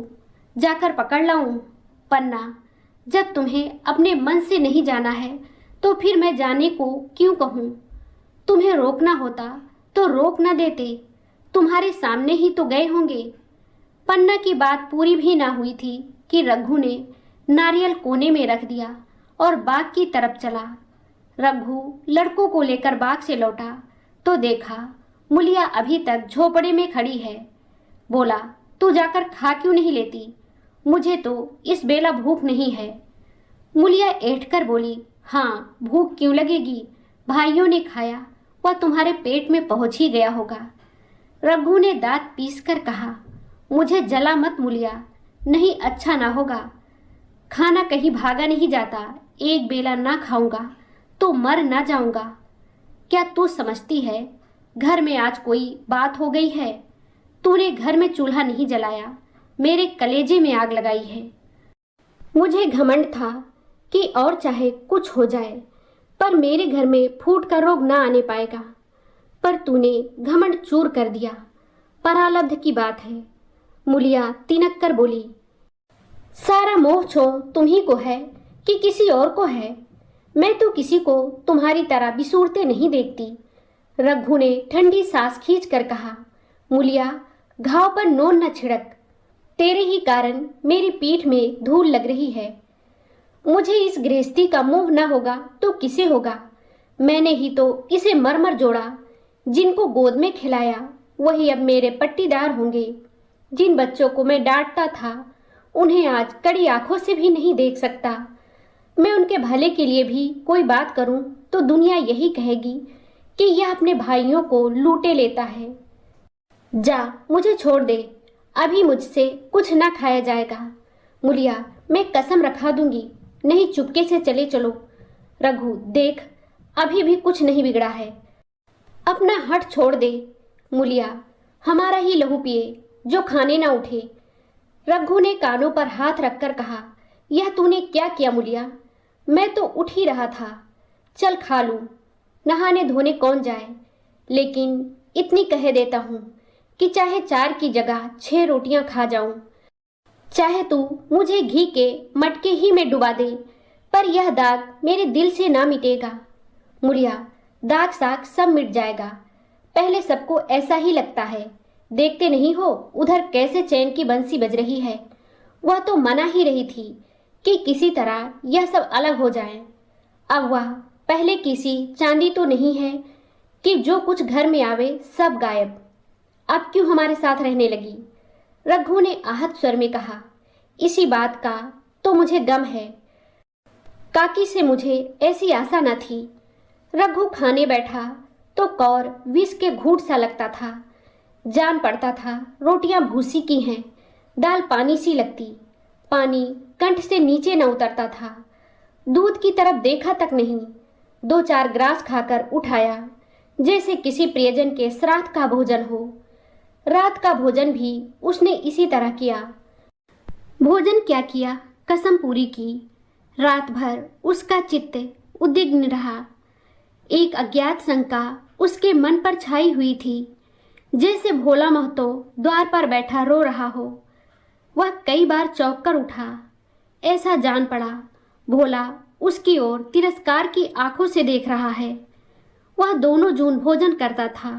जाकर पकड़ लाऊं? पन्ना, जब तुम्हें अपने मन से नहीं जाना है तो फिर मैं जाने को क्यों कहूं। तुम्हें रोकना होता तो रोक न देते, तुम्हारे सामने ही तो गए होंगे। पन्ना की बात पूरी भी ना हुई थी कि रघु ने नारियल कोने में रख दिया और बाग की तरफ चला। रघु लड़कों को लेकर बाग से लौटा तो देखा मूलिया अभी तक झोपड़े में खड़ी है। बोला, तू जाकर खा क्यों नहीं लेती? मुझे तो इस बेला भूख नहीं है। मूलिया ऐंठकर बोली, हाँ भूख क्यों लगेगी, भाइयों ने खाया, वह तुम्हारे पेट में पहुंच ही गया होगा। रघु ने दांत पीसकर कहा, मुझे जला मत मूलिया, नहीं अच्छा ना होगा। खाना कहीं भागा नहीं जाता, एक बेला ना खाऊंगा तो मर ना जाऊंगा। क्या तू समझती है घर में आज कोई बात हो गई है? तूने घर में चूल्हा नहीं जलाया, मेरे कलेजे में आग लगाई है। मुझे घमंड था कि और चाहे कुछ हो जाए पर मेरे घर में फूट का रोग ना आने पाएगा, पर तूने घमंड चूर कर दिया। परालब्ध की बात है। मूलिया तिनक कर बोली, सारा मोह छोह तुम्ही को है कि किसी और को है? मैं तो किसी को तुम्हारी तरह बिसूरते नहीं देखती। रघु ने ठंडी सांस खींच कर कहा, मूलिया घाव पर नोन न छिड़क, तेरे ही कारण मेरी पीठ में धूल लग रही है। मुझे इस गृहस्थी का मोह न होगा तो किसे होगा? मैंने ही तो इसे मरमर जोड़ा। जिनको गोद में खिलाया वही अब मेरे पट्टीदार होंगे। जिन बच्चों को मैं डांटता था उन्हें आज कड़ी आंखों से भी नहीं देख सकता। मैं उनके भले के लिए भी कोई बात करूं तो दुनिया यही कहेगी कि यह अपने भाइयों को लूटे लेता है। जा, मुझे छोड़ दे, अभी मुझसे कुछ ना खाया जाएगा। मूलिया, मैं कसम रखा दूंगी, नहीं चुपके से चले चलो। रघु, देख अभी भी कुछ नहीं बिगड़ा है, अपना हट छोड़ दे। मूलिया, हमारा ही लहू पिए जो खाने ना उठे। रघु ने कानों पर हाथ रखकर कहा, यह तूने क्या किया मूलिया? मैं तो उठ ही रहा था, चल खा लूं, नहाने धोने कौन जाए। लेकिन इतनी कह देता हूं कि चाहे 4 की जगह 6 रोटियां खा जाऊं, चाहे तू मुझे घी के मटके ही में डुबा दे, पर यह दाग मेरे दिल से ना मिटेगा। मूलिया, दाग साग सब मिट जाएगा, पहले सबको ऐसा ही लगता है। देखते नहीं हो उधर कैसे चैन की बंसी बज रही है। वह तो मना ही रही थी कि किसी तरह यह सब अलग हो जाए। अब वह पहले किसी चांदी तो नहीं है कि जो कुछ घर में आवे सब गायब। अब क्यों हमारे साथ रहने लगी? रघु ने आहत स्वर में कहा, इसी बात का तो मुझे गम है। काकी से मुझे ऐसी आशा न थी। रघु खाने बैठा तो कौर विष के घूंट सा लगता था। जान पड़ता था रोटियां भूसी की हैं, दाल पानी सी लगती, पानी कंठ से नीचे न उतरता था। दूध की तरफ देखा तक नहीं, 2-4 ग्रास खाकर उठाया जैसे किसी प्रियजन के श्राद्ध का भोजन हो। रात का भोजन भी उसने इसी तरह किया। भोजन क्या किया, कसम पूरी की। रात भर उसका चित्त उद्विग्न रहा। एक अज्ञात शंका उसके मन पर छाई हुई थी, जैसे भोला महतो द्वार पर बैठा रो रहा हो। वह कई बार चौंक कर उठा। ऐसा जान पड़ा भोला उसकी ओर तिरस्कार की आंखों से देख रहा है। वह दोनों जून भोजन करता था,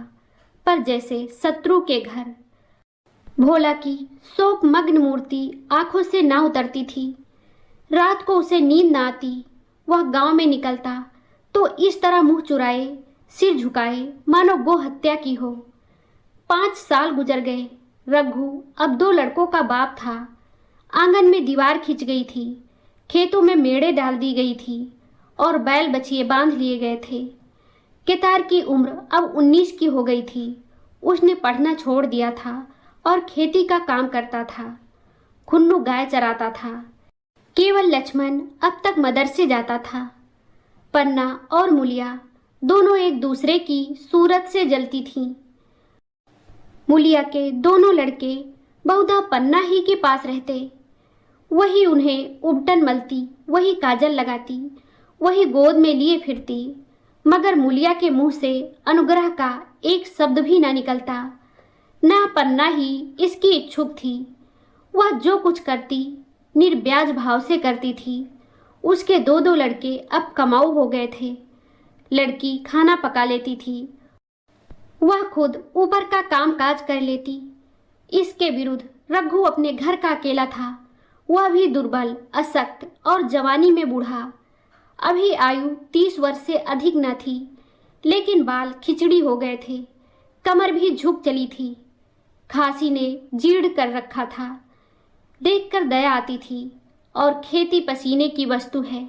पर जैसे शत्रु के घर। भोला की शोक मग्न मूर्ति आंखों से ना उतरती थी। रात को उसे नींद ना आती। वह गांव में निकलता तो इस तरह मुंह चुराए, सिर झुकाए, मानो गो हत्या की हो। 5 साल गुजर गए। रघु अब 2 लड़कों का बाप था। आंगन में दीवार खिंच गई थी, खेतों में मेड़े डाल दी गई थी और बैल बछिए बांध लिए गए थे। केदार की उम्र अब 19 की हो गई थी। उसने पढ़ना छोड़ दिया था और खेती का काम करता था। खुन्नू गाय चराता था। केवल लक्ष्मण अब तक मदरसे जाता था। पन्ना और मुलिया दोनों एक दूसरे की सूरत से जलती थीं। मुलिया के दोनों लड़के बहुधा पन्ना ही के पास रहते। वही उन्हें उबटन मलती, वही काजल लगाती, वही गोद में लिए फिरती, मगर मुलिया के मुंह से अनुग्रह का एक शब्द भी न निकलता। न पन्ना ही इसकी इच्छुक थी। वह जो कुछ करती निर्ब्याज भाव से करती थी। उसके दो दो लड़के अब कमाऊ हो गए थे। लड़की खाना पका लेती थी, वह खुद ऊपर का काम काज कर लेती। इसके विरुद्ध रघु अपने घर का अकेला था। वह भी दुर्बल, अशक्त और जवानी में बूढ़ा। अभी आयु 30 वर्ष से अधिक न थी, लेकिन बाल खिचड़ी हो गए थे। कमर भी झुक चली थी। खांसी ने जीर्ण कर रखा था। देखकर दया आती थी। और खेती पसीने की वस्तु है।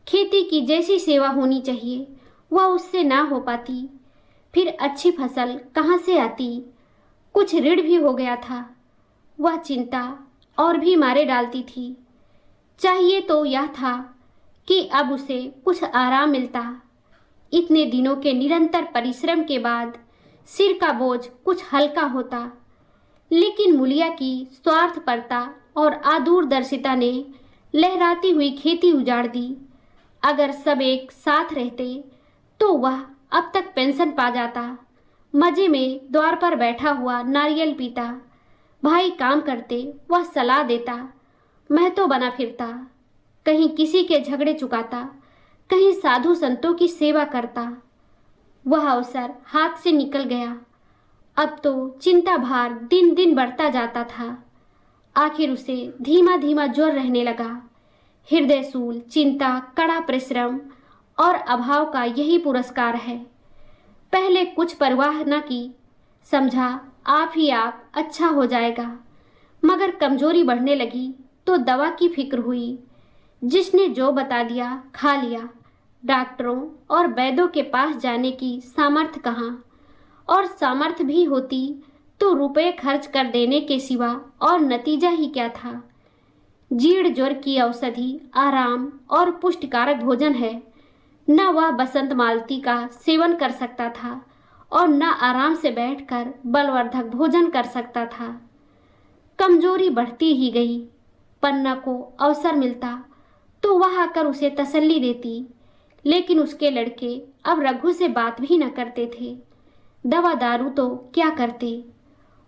खेती की जैसी सेवा होनी चाहिए वह उससे ना हो पाती। फिर अच्छी फसल कहाँ से आती? कुछ ऋण भी हो गया था। वह चिंता और भी मारे डालती थी। चाहिए तो यह था कि अब उसे कुछ आराम मिलता। इतने दिनों के निरंतर परिश्रम के बाद सिर का बोझ कुछ हल्का होता। लेकिन मुलिया की स्वार्थपरता और आदूरदर्शिता ने लहराती हुई खेती उजाड़ दी। अगर सब एक साथ रहते तो वह अब तक पेंशन पा जाता। मजे में द्वार पर बैठा हुआ नारियल पीता। भाई काम करते, वह सलाह देता। मैं तो बना फिरता, कहीं किसी के झगड़े चुकाता, कहीं साधु संतों की सेवा करता। वह अवसर हाथ से निकल गया। अब तो चिंता भार दिन दिन बढ़ता जाता था। आखिर उसे धीमा धीमा ज्वर रहने लगा। हृदय सूल, चिंता, कड़ा परिश्रम और अभाव का यही पुरस्कार है। पहले कुछ परवाह न की, समझा आप ही आप अच्छा हो जाएगा। मगर कमजोरी बढ़ने लगी तो दवा की फिक्र हुई। जिसने जो बता दिया खा लिया। डॉक्टरों और वैद्यों के पास जाने की सामर्थ्य कहाँ? और सामर्थ्य भी होती तो रुपए खर्च कर देने के सिवा और नतीजा ही क्या था? जीर्ण ज्वर की औषधि आराम और पुष्टिकारक भोजन है। न वह बसंत मालती का सेवन कर सकता था और न आराम से बैठकर बलवर्धक भोजन कर सकता था। कमजोरी बढ़ती ही गई। पन्ना को अवसर मिलता तो वह आकर उसे तसल्ली देती। लेकिन उसके लड़के अब रघु से बात भी न करते थे। दवा दारू तो क्या करते,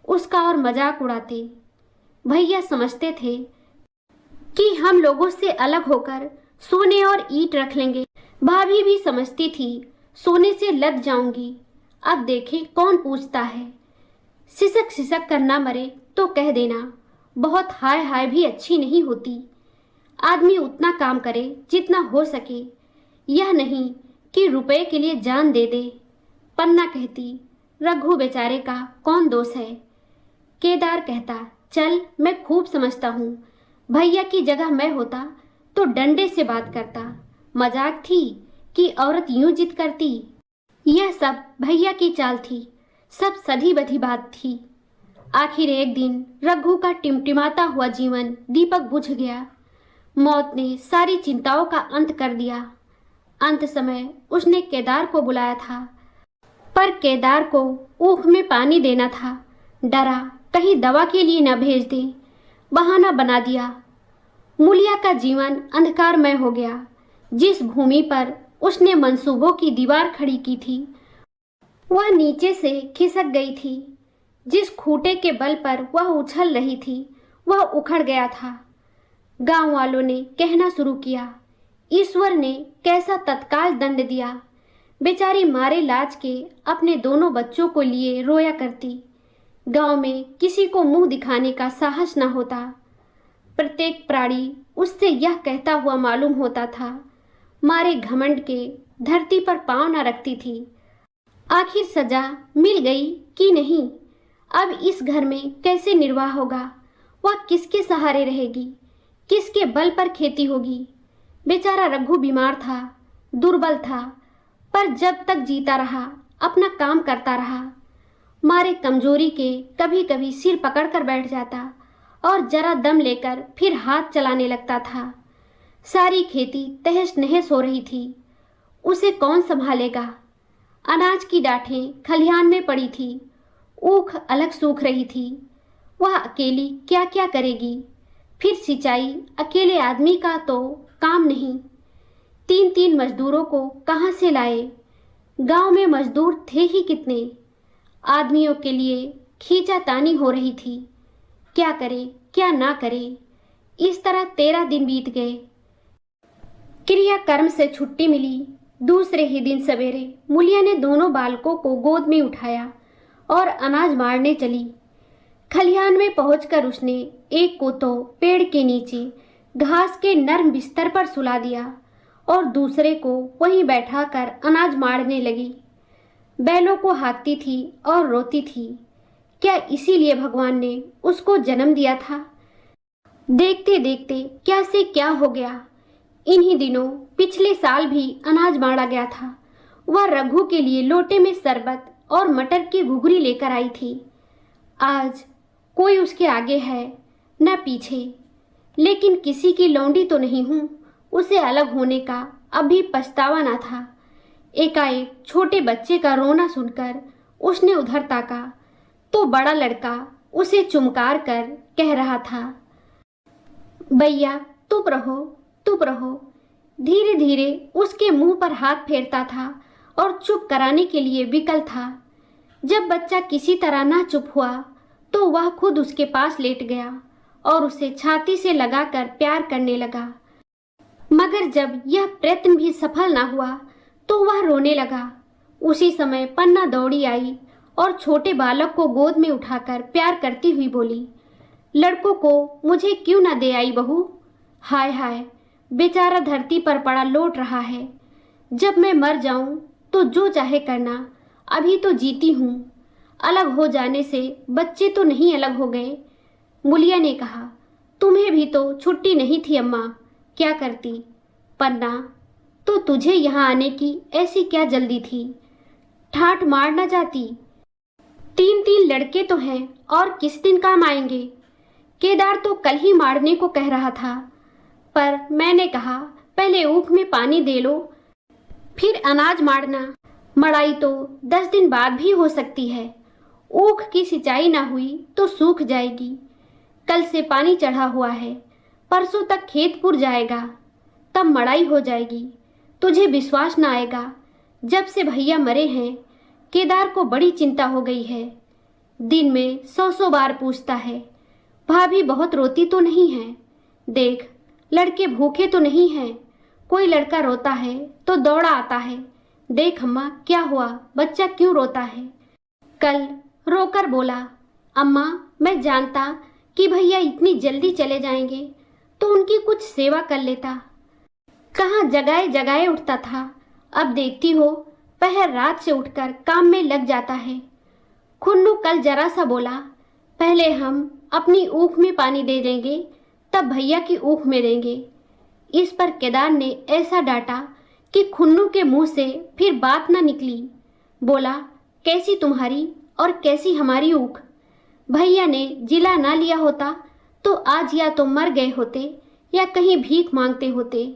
उसका और मजाक उड़ाते। भैया समझते थे कि हम लोगों से अलग होकर सोने और ईंट रख लेंगे। भाभी भी समझती थी सोने से लद जाऊंगी। अब देखें कौन पूछता है। सिसक सिसक कर ना मरे तो कह देना। बहुत हाय हाय भी अच्छी नहीं होती। आदमी उतना काम करे जितना हो सके, यह नहीं कि रुपए के लिए जान दे दे। पन्ना कहती, रघु बेचारे का कौन दोष है? केदार कहता, चल मैं खूब समझता हूँ। भैया की जगह मैं होता तो डंडे से बात करता। मजाक थी कि औरत यूं जिद करती। यह सब भैया की चाल थी, सब सधी बधी बात थी। आखिर एक दिन रघु का टिमटिमाता हुआ जीवन दीपक बुझ गया। मौत ने सारी चिंताओं का अंत कर दिया। अंत समय उसने केदार को बुलाया था, पर केदार को ऊख में पानी देना था। डरा कहीं दवा के लिए न भेज दे। बहाना बना दिया। मुलिया का जीवन अंधकारमय हो गया। जिस भूमि पर उसने मंसूबों की दीवार खड़ी की थी वह नीचे से खिसक गई थी। जिस खूंटे के बल पर वह उछल रही थी वह उखड़ गया था। गांव वालों ने कहना शुरू किया, ईश्वर ने कैसा तत्काल दंड दिया। बेचारी मारे लाज के अपने दोनों बच्चों को लिए रोया करती। गांव में किसी को मुंह दिखाने का साहस न होता। प्रत्येक प्राणी उससे यह कहता हुआ मालूम होता था, मारे घमंड के धरती पर पांव न रखती थी। आखिर सजा मिल गई कि नहीं? अब इस घर में कैसे निर्वाह होगा? वह किसके सहारे रहेगी, किसके बल पर खेती होगी। बेचारा रघु बीमार था, दुर्बल था, पर जब तक जीता रहा अपना काम करता रहा। मारे कमजोरी के कभी कभी सिर पकड़कर बैठ जाता और जरा दम लेकर फिर हाथ चलाने लगता था। सारी खेती तहस नहस हो रही थी, उसे कौन संभालेगा। अनाज की डाठें खलिहान में पड़ी थी, ऊख अलग सूख रही थी। वह अकेली क्या क्या करेगी। फिर सिंचाई अकेले आदमी का तो काम नहीं, 3-3 मजदूरों को कहाँ से लाए। गांव में मजदूर थे ही कितने। आदमियों के लिए खींचातानी हो रही थी, क्या करे क्या ना करे। इस तरह 13 दिन बीत गए। क्रियाकर्म से छुट्टी मिली। दूसरे ही दिन सवेरे मूलिया ने दोनों बालकों को गोद में उठाया और अनाज मारने चली। खलिहान में पहुंचकर उसने एक को तो पेड़ के नीचे घास के नर्म बिस्तर पर सुला दिया और दूसरे को वहीं बैठाकर अनाज मारने लगी। बैलों को हाँकती थी और रोती थी। क्या इसीलिए भगवान ने उसको जन्म दिया था। देखते देखते क्या से क्या हो गया। इन्हीं दिनों पिछले साल भी अनाज मारा गया था। वह रघु के लिए लोटे में शरबत और मटर की घुघरी लेकर आई थी। आज कोई उसके आगे है न पीछे, लेकिन किसी की लौंडी तो नहीं हूँ। उसे अलग होने का अभी पछतावा न था। एकाएक छोटे बच्चे का रोना सुनकर उसने उधर ताका तो बड़ा लड़का उसे चुमकार कर कह रहा था, भैया चुप रहो चुप रहो। धीरे धीरे उसके मुंह पर हाथ फेरता था और चुप कराने के लिए विकल था। जब बच्चा किसी तरह ना चुप हुआ तो वह खुद उसके पास लेट गया और उसे छाती से लगाकर प्यार करने लगा। मगर जब यह प्रयत्न भी सफल ना हुआ तो वह रोने लगा। उसी समय पन्ना दौड़ी आई और छोटे बालक को गोद में उठाकर प्यार करती हुई बोली, लड़कों को मुझे क्यों ना दे आई बहू। हाय हाय, बेचारा धरती पर पड़ा लौट रहा है। जब मैं मर जाऊं तो जो चाहे करना, अभी तो जीती हूँ। अलग हो जाने से बच्चे तो नहीं अलग हो गए। मूलिया ने कहा, तुम्हें भी तो छुट्टी नहीं थी अम्मा, क्या करती। पन्ना, तो तुझे यहाँ आने की ऐसी क्या जल्दी थी, ठाठ मार न जाती। 3-3 लड़के तो हैं और किस दिन काम आएंगे। केदार तो कल ही मारने को कह रहा था, पर मैंने कहा पहले ऊख में पानी दे लो फिर अनाज मारना। मड़ाई तो 10 दिन बाद भी हो सकती है। ऊख की सिंचाई ना हुई तो सूख जाएगी। कल से पानी चढ़ा हुआ है, परसों तक खेत पुर जाएगा, तब मड़ाई हो जाएगी। तुझे विश्वास ना आएगा, जब से भैया मरे हैं केदार को बड़ी चिंता हो गई है। दिन में 100 बार पूछता है, भाभी बहुत रोती तो नहीं है। देख, लड़के भूखे तो नहीं हैं। कोई लड़का रोता है तो दौड़ा आता है, देख अम्मा क्या हुआ, बच्चा क्यों रोता है। कल रोकर बोला, अम्मा मैं जानता कि भैया इतनी जल्दी चले जाएंगे तो उनकी कुछ सेवा कर लेता। कहाँ जगाए जगाए उठता था, अब देखती हो पहर रात से उठकर काम में लग जाता है। खुन्नू कल जरा सा बोला, पहले हम अपनी ऊख में पानी दे देंगे तब भैया की ऊख में देंगे। इस पर केदार ने ऐसा डांटा कि खुन्नू के मुंह से फिर बात न निकली। बोला, कैसी तुम्हारी और कैसी हमारी ऊख। भैया ने जिला ना लिया होता तो आज या तो मर गए होते या कहीं भीख मांगते होते।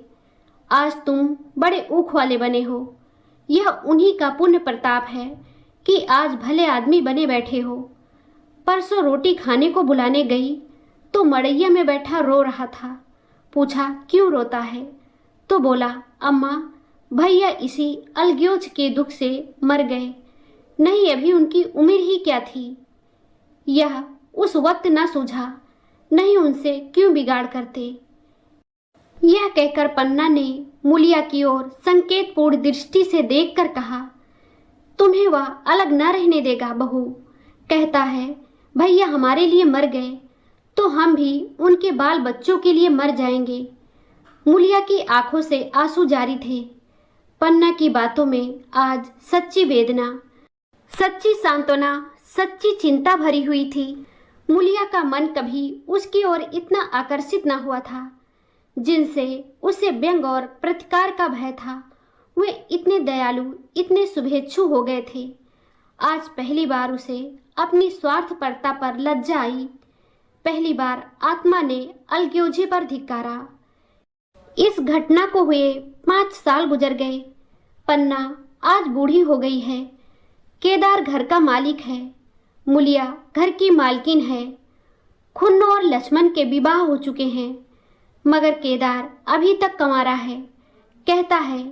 आज तुम बड़े ऊख वाले बने हो। यह उन्हीं का पुण्य प्रताप है कि आज भले आदमी बने बैठे हो। परसों रोटी खाने को बुलाने गई तो मड़ैया में बैठा रो रहा था। पूछा क्यों रोता है तो बोला, अम्मा भैया इसी अलग्योज के दुख से मर गए, नहीं अभी उनकी उम्र ही क्या थी। यह उस वक्त न सूझा, नहीं उनसे क्यों बिगाड़ करते। यह कहकर पन्ना ने मूलिया की ओर संकेतपूर्ण दृष्टि से देखकर कहा, तुम्हें वह अलग न रहने देगा बहू। कहता है भैया हमारे लिए मर गए तो हम भी उनके बाल बच्चों के लिए मर जाएंगे। मूलिया की आंखों से आंसू जारी थे। पन्ना की बातों में आज सच्ची वेदना, सच्ची सांत्वना, सच्ची चिंता भरी हुई थी। मूलिया का मन कभी उसकी ओर इतना आकर्षित न हुआ था। जिनसे उसे व्यंग और प्रतिकार का भय था, वे इतने दयालु, इतने शुभेच्छु हो गए थे। आज पहली बार उसे अपनी स्वार्थपरता पर लज्जा आई। पहली बार आत्मा ने अलग्योजे पर धिक्कारा। इस घटना को हुए 5 साल गुजर गए। पन्ना आज बूढ़ी हो गई है। केदार घर का मालिक है, मूलिया घर की मालकिन है। खुन्न और लक्ष्मण के विवाह हो चुके हैं, मगर केदार अभी तक कंवारा है। कहता है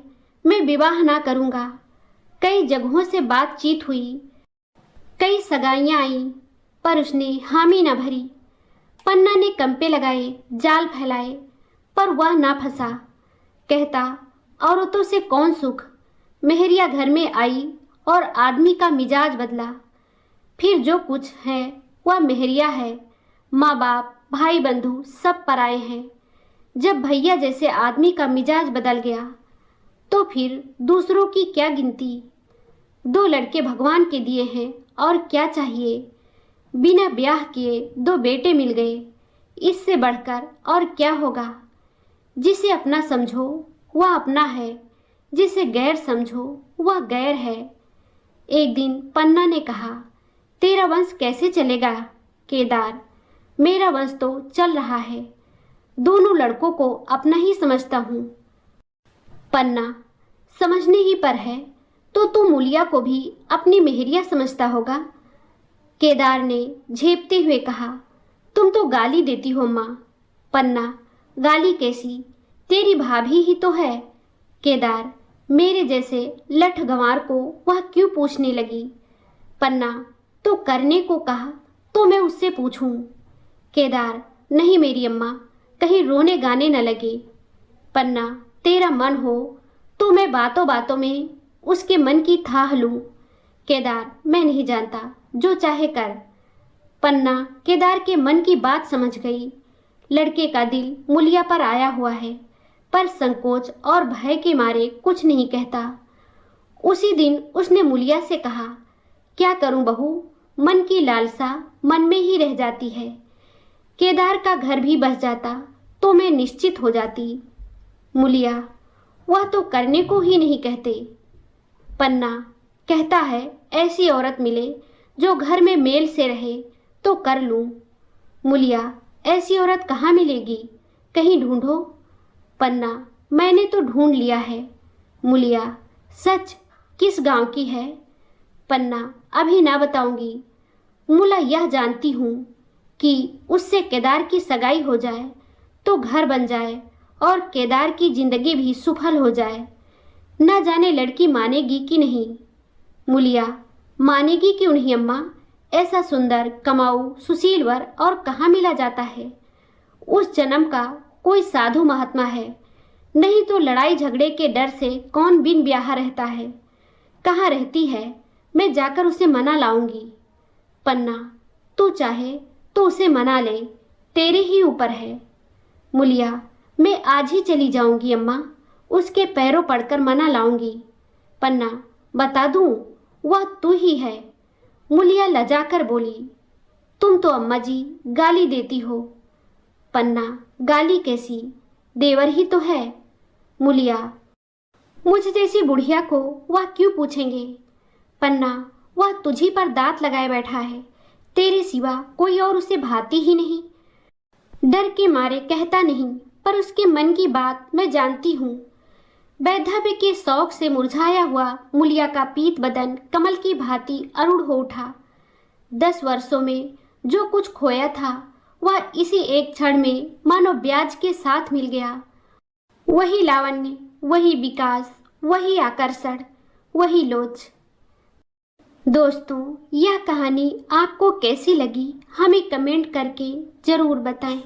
मैं विवाह ना करूँगा। कई जगहों से बातचीत हुई, कई सगाइयाँ आईं, पर उसने हामी न भरी। पन्ना ने कंपे लगाए, जाल फैलाए, पर वह ना फंसा। कहता औरतों से कौन सुख। मेहरिया घर में आई और आदमी का मिजाज बदला। फिर जो कुछ है वह मेहरिया है। माँ बाप, भाई बंधु सब पराए हैं। जब भैया जैसे आदमी का मिजाज बदल गया तो फिर दूसरों की क्या गिनती। 2 लड़के भगवान के दिए हैं और क्या चाहिए। बिना ब्याह किए 2 बेटे मिल गए, इससे बढ़कर और क्या होगा। जिसे अपना समझो वह अपना है, जिसे गैर समझो वह गैर है। एक दिन पन्ना ने कहा, तेरा वंश कैसे चलेगा केदार। मेरा वंश तो चल रहा है। दोनों लड़कों को अपना ही समझता हूँ। पन्ना, समझने ही पर है तो तू मूलिया को भी अपनी मेहरिया समझता होगा। केदार ने झेपते हुए कहा, तुम तो गाली देती हो माँ। पन्ना, गाली कैसी, तेरी भाभी ही तो है। केदार, मेरे जैसे लठ गंवार को वह क्यों पूछने लगी। पन्ना, तो करने को कहा तो मैं उससे पूछूं। केदार, नहीं मेरी अम्मा, कहीं रोने गाने न लगे। पन्ना, तेरा मन हो तो मैं बातों बातों में उसके मन की थाह लूं। केदार, मैं नहीं जानता, जो चाहे कर। पन्ना केदार के मन की बात समझ गई। लड़के का दिल मूलिया पर आया हुआ है, पर संकोच और भय के मारे कुछ नहीं कहता। उसी दिन उसने मूलिया से कहा, क्या करूं बहू, मन की लालसा मन में ही रह जाती है। केदार का घर भी बस जाता तो मैं निश्चित हो जाती। मूलिया, वह तो करने को ही नहीं कहते। पन्ना, कहता है ऐसी औरत मिले जो घर में मेल से रहे तो कर लूं। मूलिया, ऐसी औरत कहाँ मिलेगी, कहीं ढूंढो। पन्ना, मैंने तो ढूंढ लिया है। मूलिया, सच, किस गांव की है। पन्ना, अभी ना बताऊंगी। मूला, यह जानती हूँ कि उससे केदार की सगाई हो जाए तो घर बन जाए और केदार की जिंदगी भी सफल हो जाए। न जाने लड़की मानेगी कि नहीं। मूलिया, मानेगी क्यों नहीं अम्मा, ऐसा सुंदर, कमाऊ, सुशील वर और कहाँ मिला जाता है। उस जन्म का कोई साधु महात्मा है, नहीं तो लड़ाई झगड़े के डर से कौन बिन ब्याह रहता है। कहाँ रहती है, मैं जाकर उसे मना लाऊंगी। पन्ना, तू चाहे तो उसे मना ले, तेरे ही ऊपर है। मूलिया, मैं आज ही चली जाऊंगी अम्मा, उसके पैरों पड़कर मना लाऊंगी। पन्ना, बता दूं, वह तू ही है। मूलिया लजाकर बोली, तुम तो अम्मा जी गाली देती हो। पन्ना, गाली कैसी, देवर ही तो है। मूलिया, मुझ जैसी बुढ़िया को वह क्यों पूछेंगे। पन्ना, वह तुझी पर दांत लगाए बैठा है, तेरे सिवा कोई और उसे भाती ही नहीं। डर के मारे कहता नहीं, पर उसके मन की बात मैं जानती हूँ। वैधव्य के शौक से मुरझाया हुआ मूलिया का पीत बदन कमल की भांति अरूढ़ हो उठा। 10 वर्षों में जो कुछ खोया था वह इसी एक क्षण में मानो ब्याज के साथ मिल गया। वही लावण्य, वही विकास, वही आकर्षण, वही लोच। दोस्तों, यह कहानी आपको कैसी लगी हमें कमेंट करके ज़रूर बताएं।